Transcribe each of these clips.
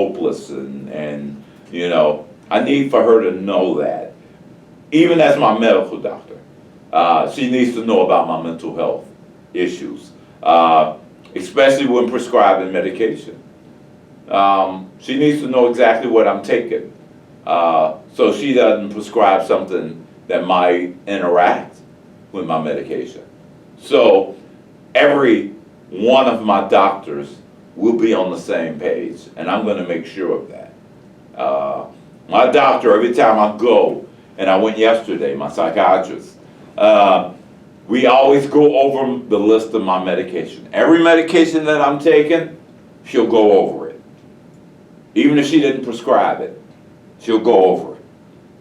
hopeless and you know, I need for her to know that. Even as my medical doctor, she needs to know about my mental health issues, especially when prescribing medication. She needs to know exactly what I'm taking, so she doesn't prescribe something that might interact with my medication. So every one of my doctors will be on the same page, and I'm going to make sure of that. My doctor, every time I go, and I went yesterday, my psychiatrist, we always go over the list of my medication. Every medication that I'm taking, she'll go over it. Even if she didn't prescribe it, she'll go over it.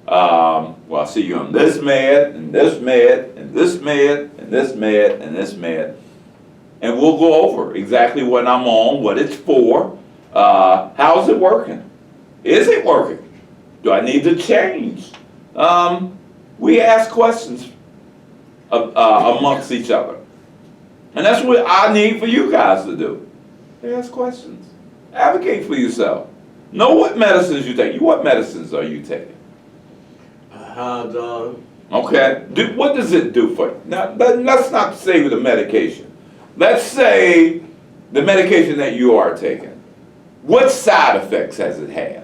Well, I see you on this med, and this med, and this med, and this med, and this med. And we'll go over exactly what I'm on, what it's for, how's it working? Is it working? Do I need to change? We ask questions amongst each other. And that's what I need for you guys to do. Ask questions. Advocate for yourself. Know what medicines you take. What medicines are you taking? Okay. What does it do for you? Now, let's not say the medication. Let's say the medication that you are taking. What side effects has it had?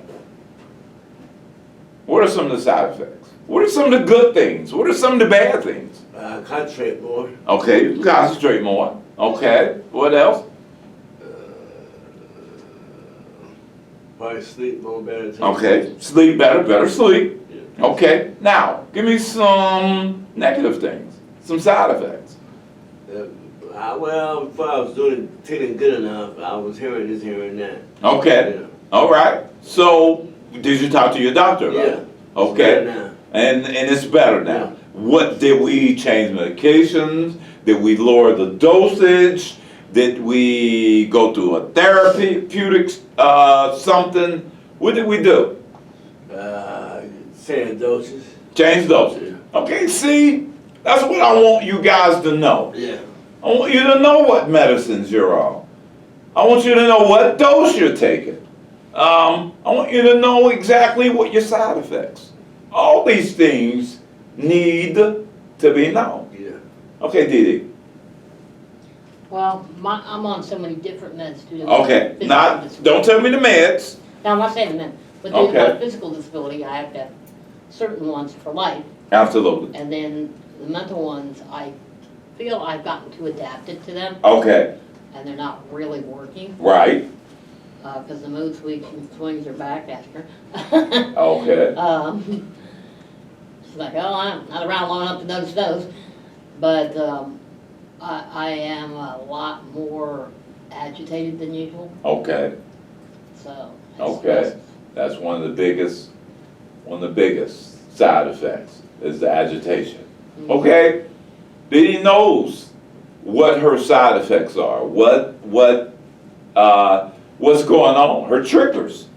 What are some of the side effects? What are some of the good things? What are some of the bad things? Concentrate more. Okay, you concentrate more. Okay, what else? Probably sleep more better. Okay, sleep better, better sleep. Yeah. Okay, now, give me some negative things, some side effects. Well, before I was taking good enough, I was hearing this, hearing that. Okay, Yeah. all right. So, did you talk to your doctor about it? Yeah. Okay, Now. and it's better now. Yeah. What, did we change medications? Did we lower the dosage? Did we go through a therapeutic something? What did we do? Saying doses. Change dosage. Okay, see, that's what I want you guys to know. Yeah. I want you to know what medicines you're on. I want you to know what dose you're taking. I want you to know exactly what your side effects. All these things need to be known. Yeah. Okay, Dee. Well, I'm on so many different meds due to Okay, physical not, disability. don't tell me the meds. No, I'm not saying the meds, but due to Okay. my physical disability, I have to have certain ones for life. Absolutely. And then the mental ones, I feel I've gotten too adapted to them, Okay, and they're not really working, right. because the mood swings are back after. Okay. It's like, oh, I'm not around long enough to notice those. But I am a lot more agitated than usual, Okay. so. it's Okay. just- That's one of the biggest side effects is the agitation. Okay? Dee knows what her side effects are. What's going on? Her triggers.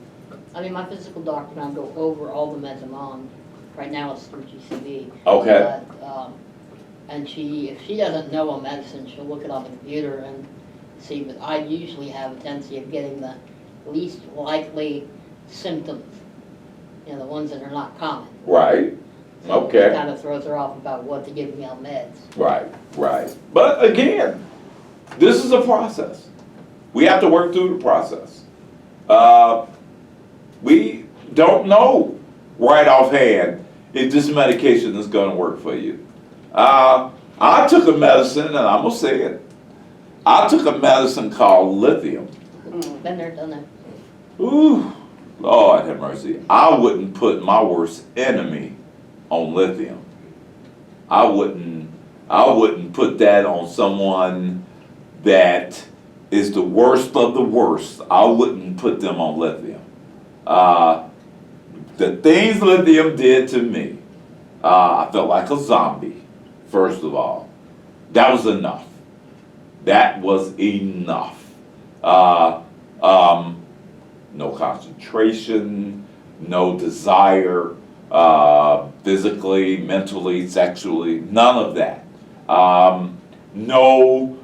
I mean, my physical doctor and I go over all the meds I'm on. Right now it's through GCB. Okay. But, and if she doesn't know a medicine, she'll look it on the computer and see, but I usually have a tendency of getting the least likely symptoms, you know, the ones that are not common. Right. So Okay. It kind of throws her off about what to give me on meds. Right. But again, this is a process. We have to work through the process. We don't know right offhand if this medication is going to work for you. I took a medicine, and I'm going to say it. I took a medicine called lithium. Been there, done that. Ooh, Lord have mercy. I wouldn't put my worst enemy on lithium. I wouldn't put that on someone that is the worst of the worst. I wouldn't put them on lithium. The things lithium did to me, I felt like a zombie, first of all. That was enough. That was enough. No concentration, no desire, physically, mentally, sexually, none of that. No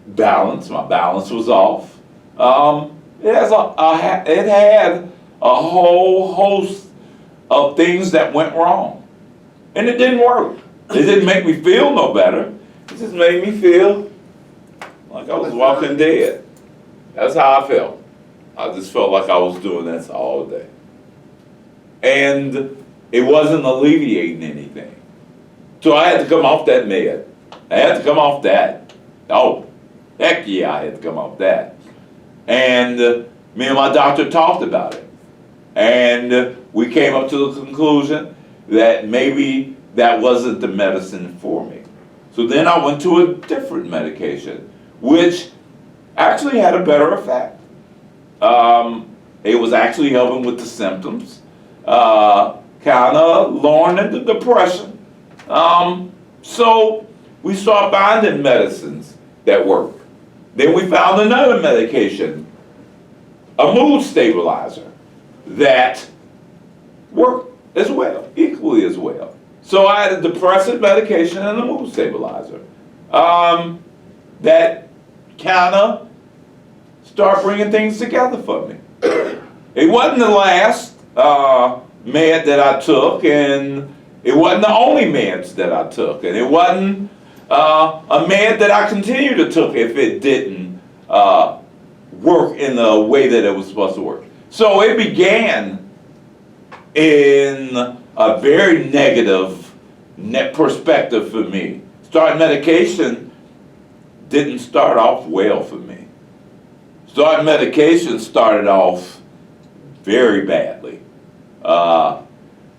balance, my balance was off. It has it had a whole host of things that went wrong. And it didn't work. It didn't make me feel no better. It just made me feel like I was walking dead. That's how I felt. I just felt like I was doing this all day. And it wasn't alleviating anything. So I had to come off that med. I had to come off that. Oh, heck yeah, I had to come off that. And me and my doctor talked about it. And we came up to the conclusion that maybe that wasn't the medicine for me. So then I went to a different medication, which actually had a better effect. It was actually helping with the symptoms, kind of lowering the depression. So we started finding medicines that work. Then we found another medication, a mood stabilizer, that worked as well, equally as well. So I had a depressive medication and a mood stabilizer that kind of start bringing things together for me. It wasn't the last med that I took, and it wasn't the only meds that I took, and it wasn't a med that I continued to took if it didn't work in the way that it was supposed to work. So it began in a very negative perspective for me. Starting medication didn't start off well for me. Starting medication started off very badly.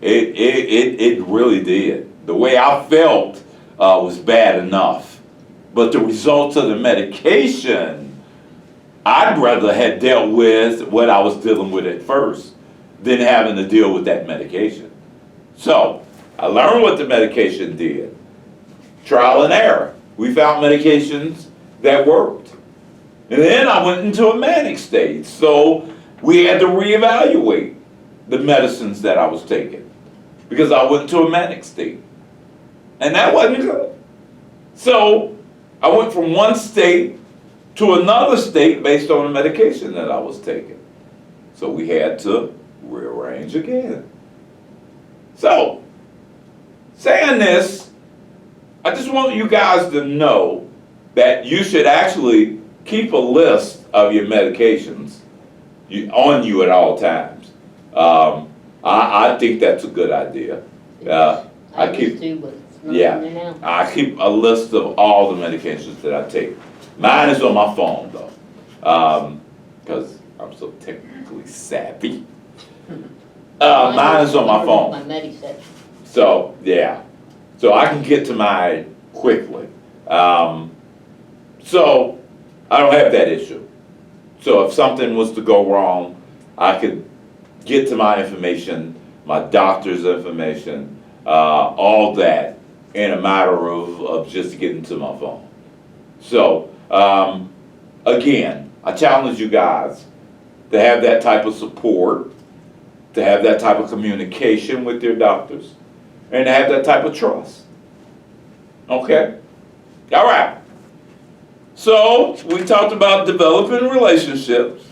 It really did. The way I felt was bad enough. But the results of the medication, I'd rather have dealt with what I was dealing with at first than having to deal with that medication. So, I learned what the medication did. Trial and error. We found medications that worked. And then I went into a manic state. So, we had to reevaluate the medicines that I was taking because I went into a manic state. And that wasn't good. So, I went from one state to another state based on the medication that I was taking. So we had to rearrange again. So, saying this, I just want you guys to know that you should actually keep a list of your medications on you at all times. I think that's a good idea. I used to, but it's not Yeah, in there now. I keep a list of all the medications that I take. Mine is on my phone though, because I'm so technically savvy. Mine is on my phone. My Mediset. So, yeah. So I can get to mine quickly. So I don't have that issue. So if something was to go wrong, I could get to my information, my doctor's information, all that in a matter of just getting to my phone. So, again, I challenge you guys to have that type of support, to have that type of communication with your doctors, and to have that type of trust. Okay? All right. So, we talked about developing relationships,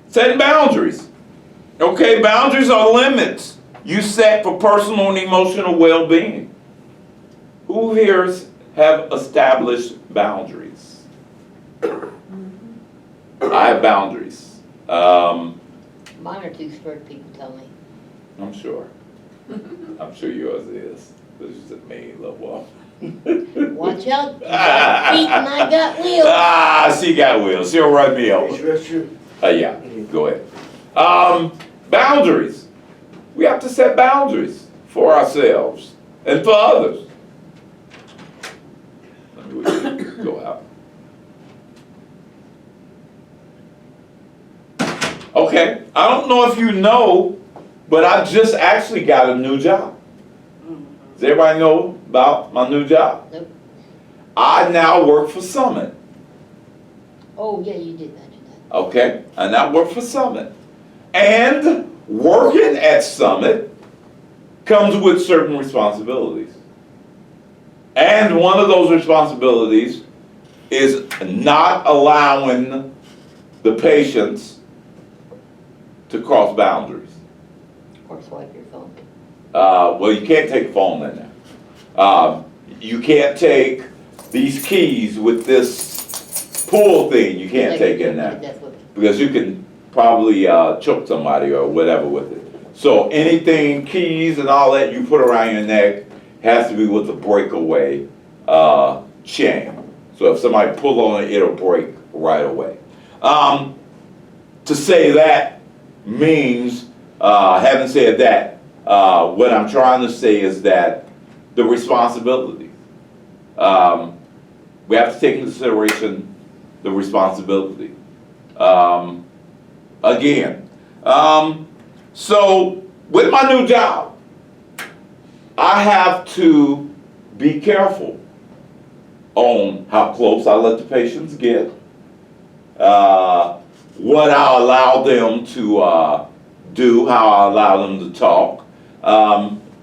setting boundaries. Okay, boundaries are limits you set for personal and emotional well-being. Who here have established boundaries? I have boundaries. Mine are too scared, people tell me. I'm sure. I'm sure yours is. This is a mean little woman. Watch out, you got feet and I got wheels. She got wheels. She'll run me over. That's true. Yeah, go ahead. Boundaries. We have to set boundaries for ourselves and for others. Let me go out. Okay, I don't know if you know, but I just actually got a new job. Does everybody know about my new job? Nope. I now work for Summit. Oh, yeah, you did mention that. Okay, I now work for Summit. And working at Summit comes with certain responsibilities. And one of those responsibilities is not allowing the patients to cross boundaries. Or swipe your phone. Well, you can't take phone in there. You can't take these keys with this pull thing, you can't take in there. That's what- Because you can probably choke somebody or whatever with it. So anything, keys and all that you put around your neck has to be with a breakaway chain. So if somebody pull on it, it'll break right away. To say that means, having said that, what I'm trying to say is that the responsibility. We have to take into consideration the responsibility. Again, so with my new job, I have to be careful on how close I let the patients get, what I allow them to do, how I allow them to talk.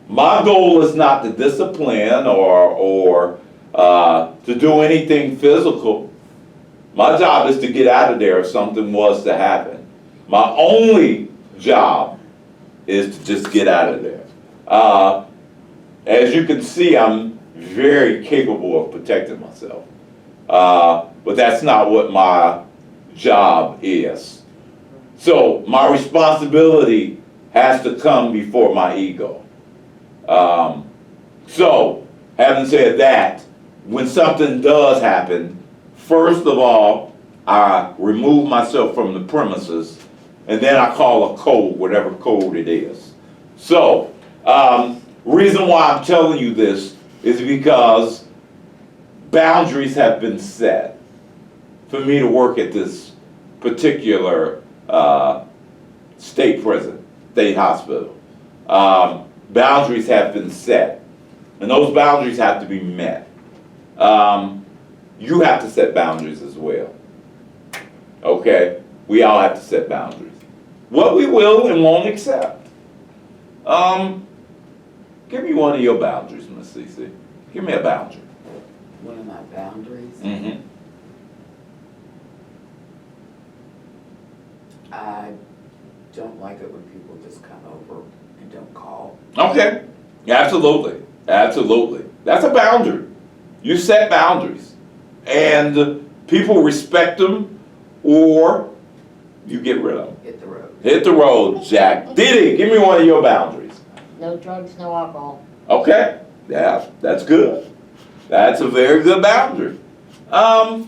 My goal is not to discipline or to do anything physical. My job is to get out of there if something was to happen. My only job is to just get out of there. As you can see, I'm very capable of protecting myself. But that's not what my job is. So my responsibility has to come before my ego. So, having said that, when something does happen, first of all, I remove myself from the premises, and then I call a code, whatever code it is. So, reason why I'm telling you this is because boundaries have been set for me to work at this particular state prison, state hospital. Boundaries have been set, and those boundaries have to be met. You have to set boundaries as well. Okay? We all have to set boundaries. What we will and won't accept. Give me one of your boundaries, Miss Cece. Give me a boundary. One of my boundaries, Mm-hmm. I don't like it when people just come over and don't call. Okay. Absolutely. Absolutely. That's a boundary. You set boundaries. And people respect them, or you get rid of them. Hit the road. Hit the road, Jack. Diddy, give me one of your boundaries. No drugs, no alcohol. Okay. Yeah, that's good. That's a very good boundary. I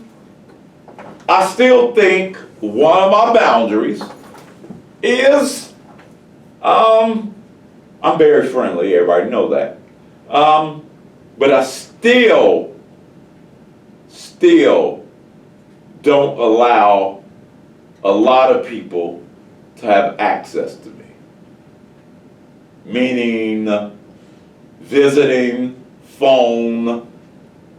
still think one of my boundaries is, I'm very friendly, everybody know that. But I still don't allow a lot of people to have access to me. Meaning visiting, phone,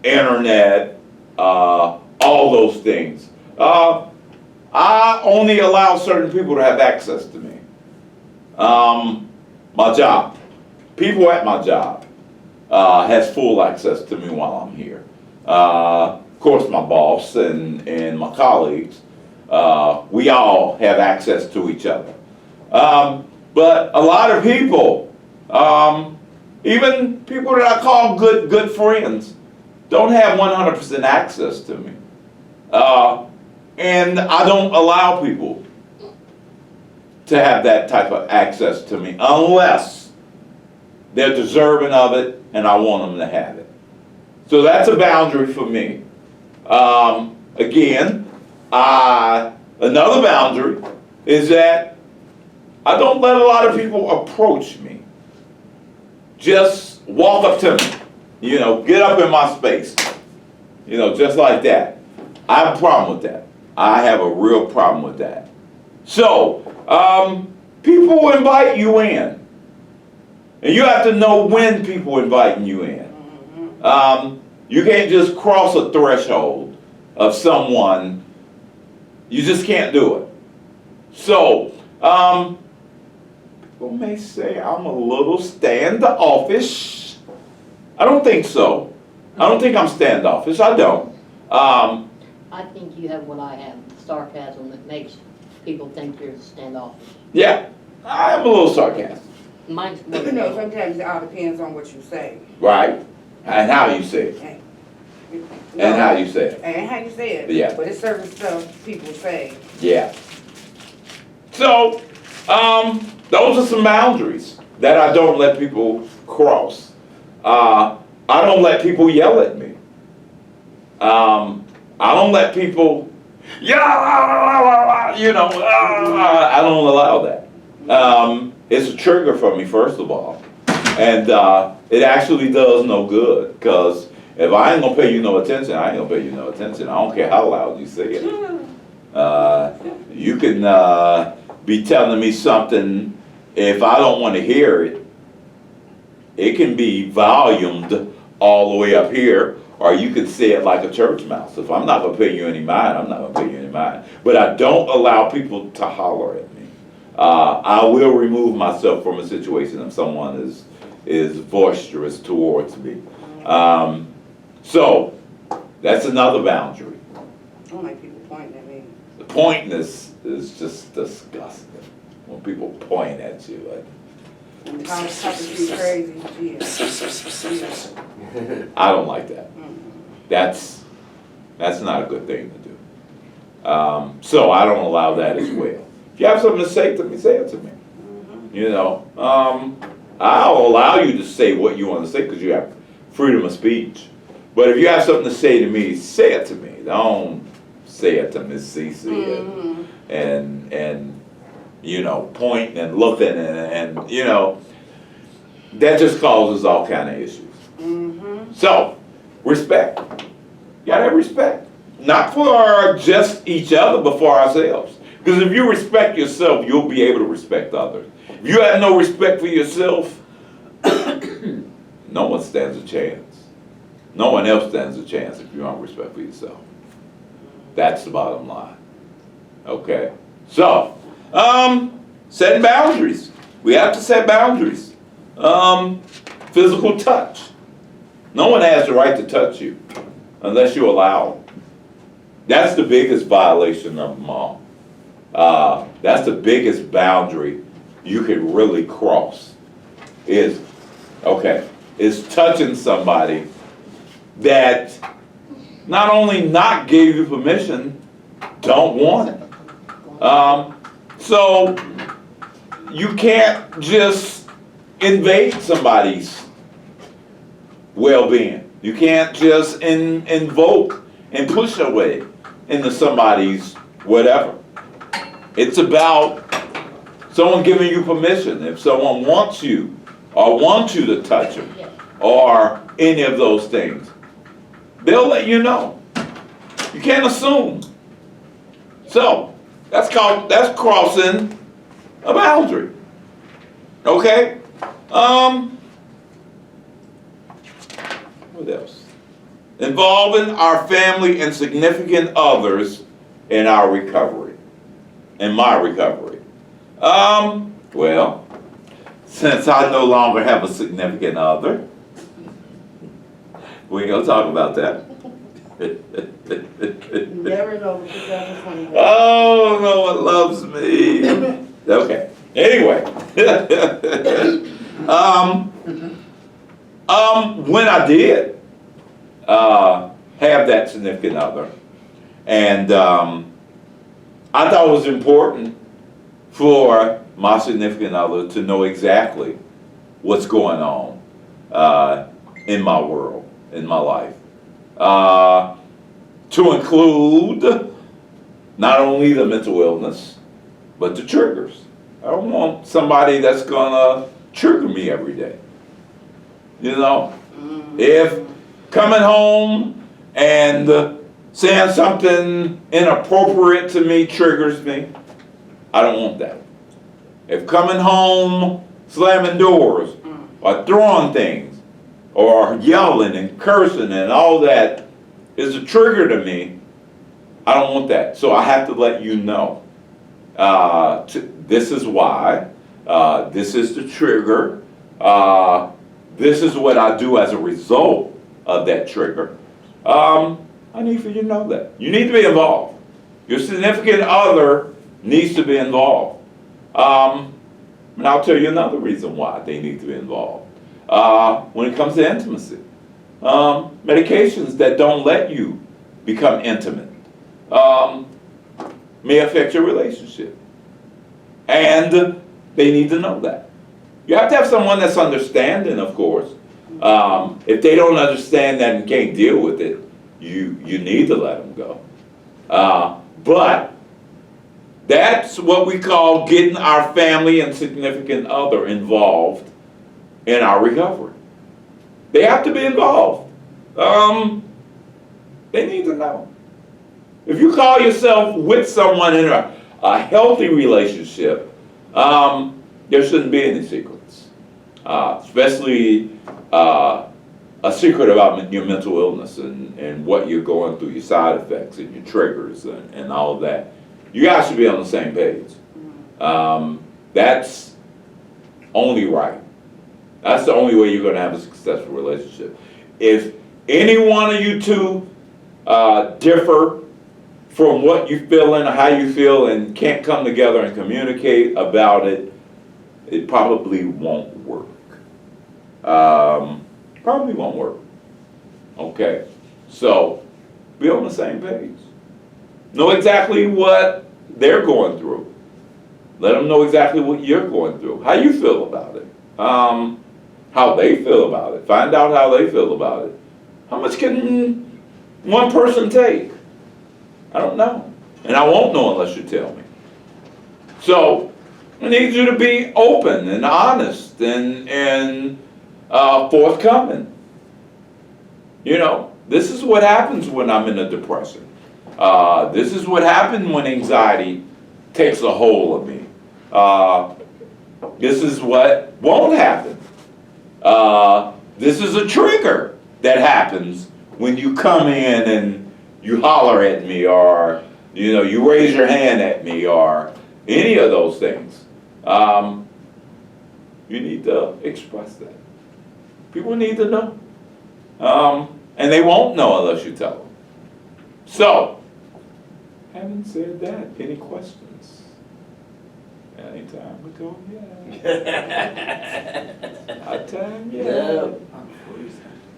internet, all those things. I only allow certain people to have access to me. My job. People at my job has full access to me while I'm here. Of course, my boss and my colleagues, we all have access to each other. But a lot of people, even people that I call good friends, don't have 100% access to me. And I don't allow people to have that type of access to me unless they're deserving of it and I want them to have it. So that's a boundary for me. Again, another boundary is that I don't let a lot of people approach me. Just walk up to me, get up in my space, just like that. I have a problem with that. I have a real problem with that. So, people invite you in. And you have to know when people inviting you in. You can't just cross a threshold of someone. You just can't do it. So, people may say I'm a little standoffish. I don't think so. I don't think I'm standoffish. I don't. I think you have what I have, sarcasm that makes people think you're standoffish. Yeah, I'm a little sarcastic, Mine's more You than know, that. sometimes it all depends on what you say. right? And how you say it, and how you say it, And how you say it. Yeah. But it's certain stuff people say. yeah. So, those are some boundaries that I don't let people cross. I don't let people yell at me. I don't let people, yeah, you know, I don't allow that. It's a trigger for me, first of all. And it actually does no good, because if I ain't gonna pay you no attention, I ain't gonna pay you no attention. I don't care how loud you say it. You can be telling me something, if I don't wanna hear it, it can be volumed all the way up here, or you could say it like a church mouse. If I'm not gonna pay you any mind, I'm not gonna pay you any mind. But I don't allow people to holler at me. I will remove myself from a situation if someone is boisterous towards me. So that's another boundary. I don't like people pointing at me. The pointiness is just disgusting. When people point at you, And talking to you crazy, yeah. I don't like that. That's not a good thing to do. So I don't allow that as well. If you have something to say to me, say it to me. You know, I'll allow you to say what you want to say because you have freedom of speech. But if you have something to say to me, say it to me. Don't say it to Miss Cece and you know, pointing and looking and you know, that just causes all kind of issues. So, respect. You gotta have respect. Not for just each other, but for ourselves. Because if you respect yourself, you'll be able to respect others. If you have no respect for yourself, no one stands a chance. No one else stands a chance if you don't have respect for yourself. That's the bottom line. Okay? So, setting boundaries. We have to set boundaries. Physical touch. No one has the right to touch you unless you allow it. That's the biggest violation of them all. That's the biggest boundary you can really cross is touching somebody that not only not gave you permission, don't want it. So you can't just invade somebody's well-being. You can't just invoke and push your way into somebody's whatever. It's about someone giving you permission. If someone wants you or wants you to touch them or any of those things, they'll let you know. You can't assume. So that's crossing a boundary. Okay? What else? Involving our family and significant others in our recovery. In my recovery. Well, since I no longer have a significant other, we ain't gonna talk about that. Never know what 2020. Oh, no one loves me. Okay. Anyway. When I did have that significant other, and I thought it was important for my significant other to know exactly what's going on in my world, in my life. To include not only the mental illness, but the triggers. I don't want somebody that's gonna trigger me every day. You know, if coming home and saying something inappropriate to me triggers me, I don't want that. If coming home, slamming doors, or throwing things, or yelling and cursing and all that is a trigger to me, I don't want that. So I have to let you know. This is why. This is the trigger. This is what I do as a result of that trigger. I need for you to know that. You need to be involved. Your significant other needs to be involved. And I'll tell you another reason why they need to be involved. When it comes to intimacy, medications that don't let you become intimate may affect your relationship. And they need to know that. You have to have someone that's understanding, of course. If they don't understand that and can't deal with it, you need to let them go. But that's what we call getting our family and significant other involved in our recovery. They have to be involved. They need to know. If you call yourself with someone in a healthy relationship, there shouldn't be any secrets. Especially a secret about your mental illness and what you're going through, your side effects and your triggers and all of that. You guys should be on the same page. That's only right. That's the only way you're going to have a successful relationship. If any one of you two differ from what you feel and how you feel and can't come together and communicate about it, it probably won't work. Probably won't work. Okay, so be on the same page. Know exactly what they're going through. Let them know exactly what you're going through. How you feel about it. How they feel about it. Find out how they feel about it. How much can one person take? I don't know. And I won't know unless you tell me. So, I need you to be open and honest and forthcoming. You know, this is what happens when I'm in a depression. This is what happens when anxiety takes a hold of me. This is what won't happen. This is a trigger that happens when you come in and you holler at me, or you raise your hand at me, or any of those things. You need to express that. People need to know. And they won't know unless you tell them. So, having said that, any questions? Anytime we go, yeah. Hot time, yeah.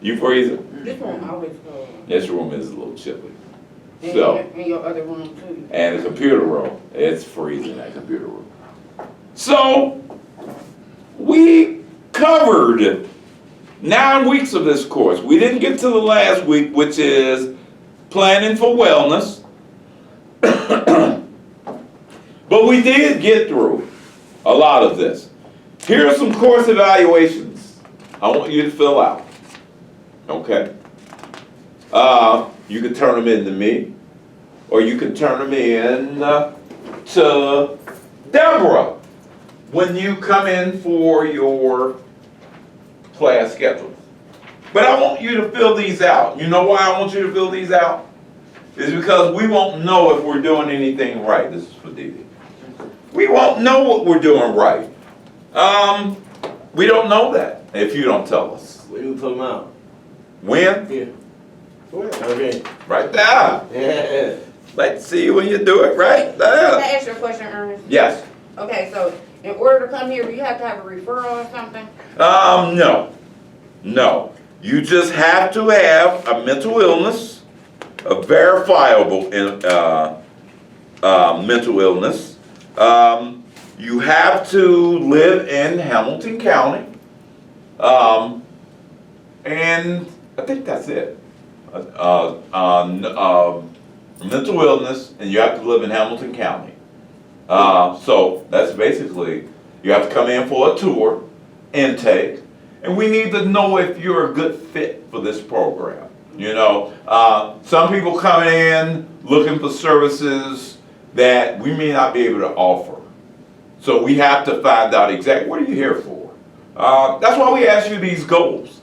You freezing? This one always goes. This room is a little chilly. And So, in your other room too. and the computer room, it's freezing, that computer room. So, we covered 9 weeks of this course. We didn't get to the last week, which is planning for wellness. But we did get through a lot of this. Here are some course evaluations I want you to fill out. Okay? You can turn them in to me, or you can turn them in to Deborah when you come in for your class schedule. But I want you to fill these out. You know why I want you to fill these out? It's because we won't know if we're doing anything right. This is for Dee Dee. We won't know what we're doing right. We don't know that if you don't tell us. When you put them out? When? Here. Okay. Right there. Yeah. Let's see when you do it right Can I there. ask you a question, Ernest? Yes. Okay, so in order to come here, do you have to have a referral or something? No. No. You just have to have a mental illness, a verifiable mental illness. You have to live in Hamilton County. And I think that's it. Mental illness, and you have to live in Hamilton County. So that's basically, you have to come in for a tour, intake, and we need to know if you're a good fit for this program. Some people coming in looking for services that we may not be able to offer. So we have to find out exactly what are you here for. That's why we ask you these goals.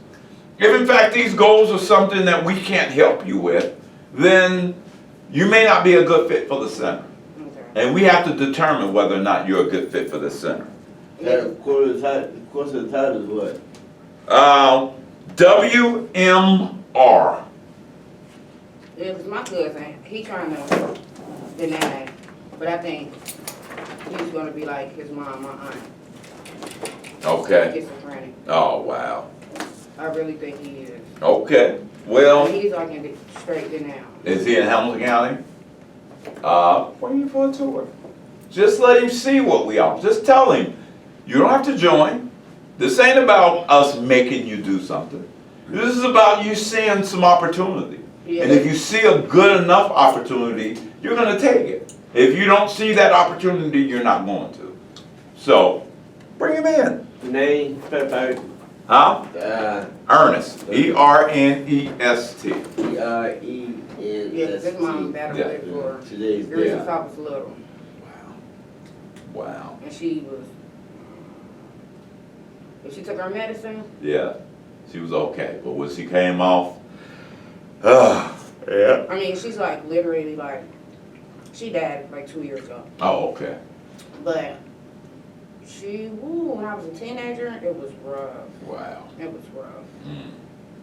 If in fact these goals are something that we can't help you with, then you may not be a good fit for the center. Okay. And we have to determine whether or not you're a good fit for the center. That course of the title is what? WMR. It was my cousin, he trying to the nana. But I think he's gonna be like his mom, my aunt. Okay. Schizophrenic. Oh, wow. I really think he is. Okay. And Well, he's like in the straight now. is he in Hamilton County? Bring him for a tour. Just let him see what we are. Just tell him, you don't have to join. This ain't about us making you do something. This is about you seeing some opportunity. And if you see a good enough opportunity, you're gonna take it. If you don't see that opportunity, you're not going to. So, bring him in. Name, Pepper, Huh? Ernest. E-R-N-E-S-T. E-R-E-N-S-T. Yeah, 'cause his mom battled Yeah. it for Today's years day. since I was little. Wow. And she was, if she took her medicine, Yeah. She was okay, but when she came off, yeah. I mean, she's like literally like, she died like 2 years ago. Oh, okay. But she, when I was a teenager, it was rough. Wow. It was rough. Mm.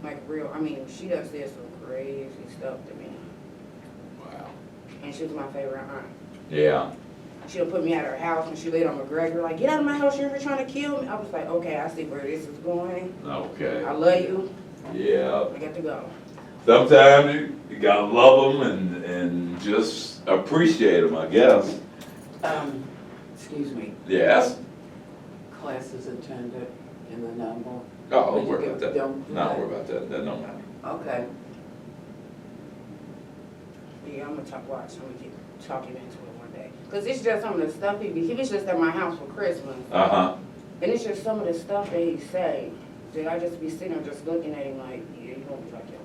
Like real, I mean, she does this some crazy stuff to me. Wow. And she was my favorite aunt. Yeah. She'll put me at her house and she laid on McGregor, like, get out of my house, you're trying to kill me. I was like, okay, I see where this is going. Okay. I love you. Yeah. I got to go. Sometimes you gotta love them and just appreciate them, I guess. Excuse me, Yes. classes attended in the number. Oh, Did don't you worry give about that. them No, that? worry about that. That don't matter. Okay. Yeah, I'm gonna watch, I'm gonna keep talking into it one day. Cause it's just some of the stuff he was just at my house for Christmas. Uh-huh. And it's just some of the stuff that he say, that I just be sitting there just looking at him like, yeah, you gonna be like your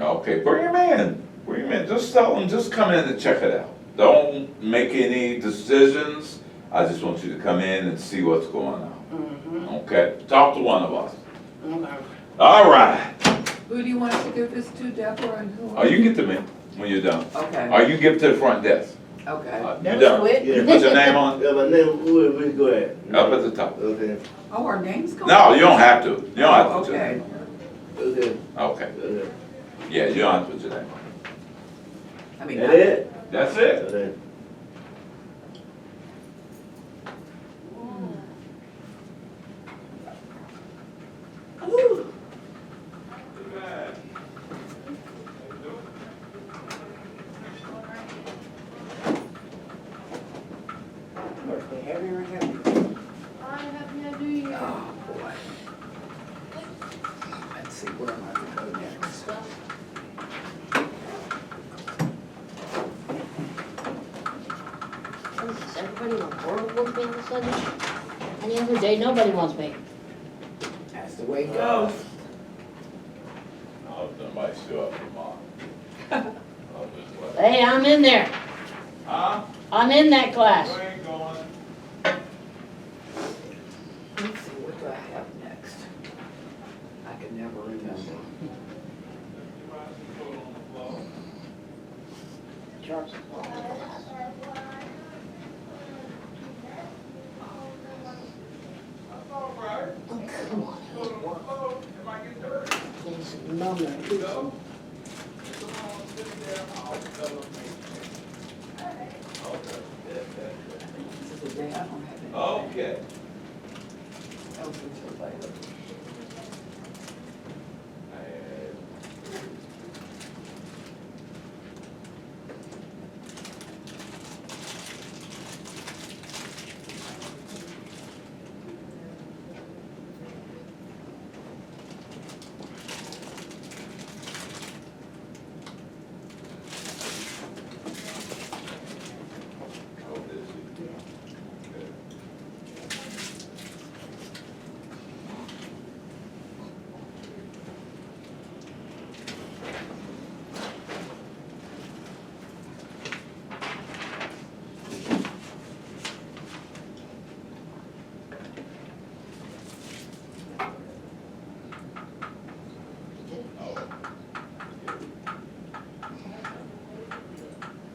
mom. Okay, bring him in. Bring him in. Just tell him, just come in and check it out. Don't make any decisions. I just want you to come in and see what's going on. Mm-hmm. Okay? Talk to one of us. Okay. All right. Who do you want to give this to, Deborah, and who? Oh, you can get to me when you're done. Okay, Or you give it to the front desk. okay. You That was done? quick. You put your name on? Yeah, my name, we go ahead. Up at the top. Okay, Oh, our name's going? No, you don't have to. You don't have to put your Okay. name on. okay, Okay. okay. Yeah, you don't have to put your name on. I mean, That it? That's it. Okay. Birthday, happy or happy? oh, boy. Let's see, where am I to go next? Does everybody in the world want me all of a sudden? Any other day, nobody wants me. That's the way it goes. I hope somebody show up tomorrow. I'll just let- Hey, I'm in there. Huh? I'm in that class. Where you going? Let's see, what do I have next? I can never remember. Charles. Oh, come on. Please, no, no. This is a day I don't have any. Okay. That was until later.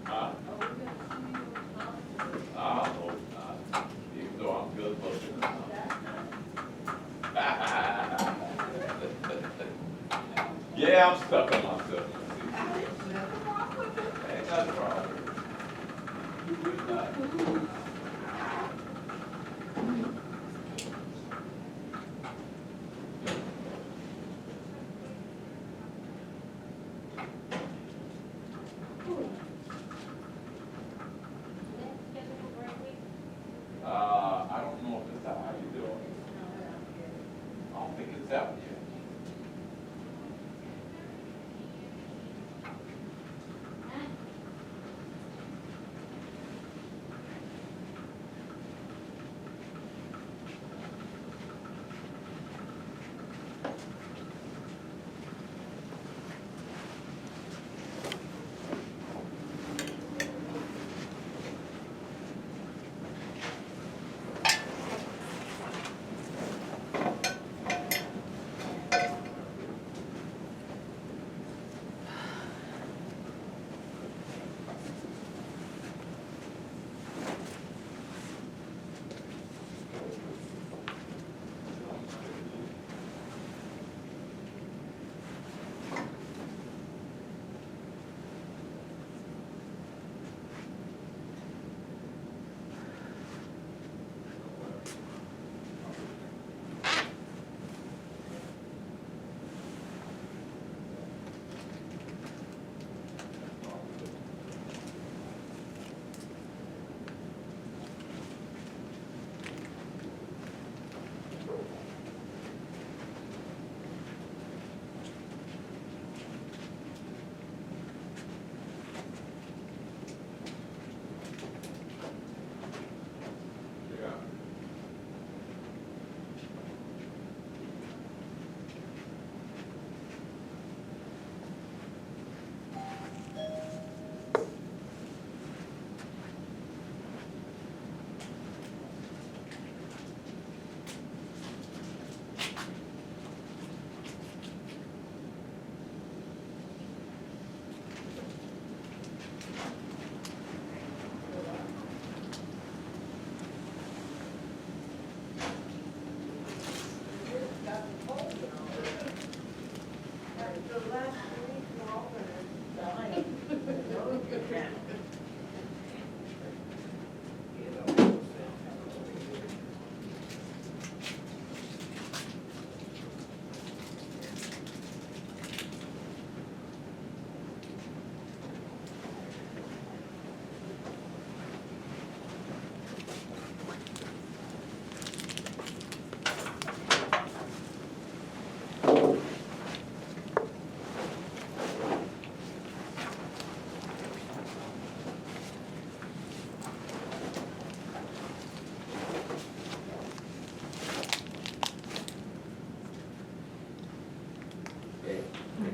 Huh? I hope not, even though I'm good looking. Yeah, I'm stuck on myself. Ain't nothing wrong with it. I don't know if it's out. How you doing? I don't think it's out yet.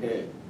Yeah.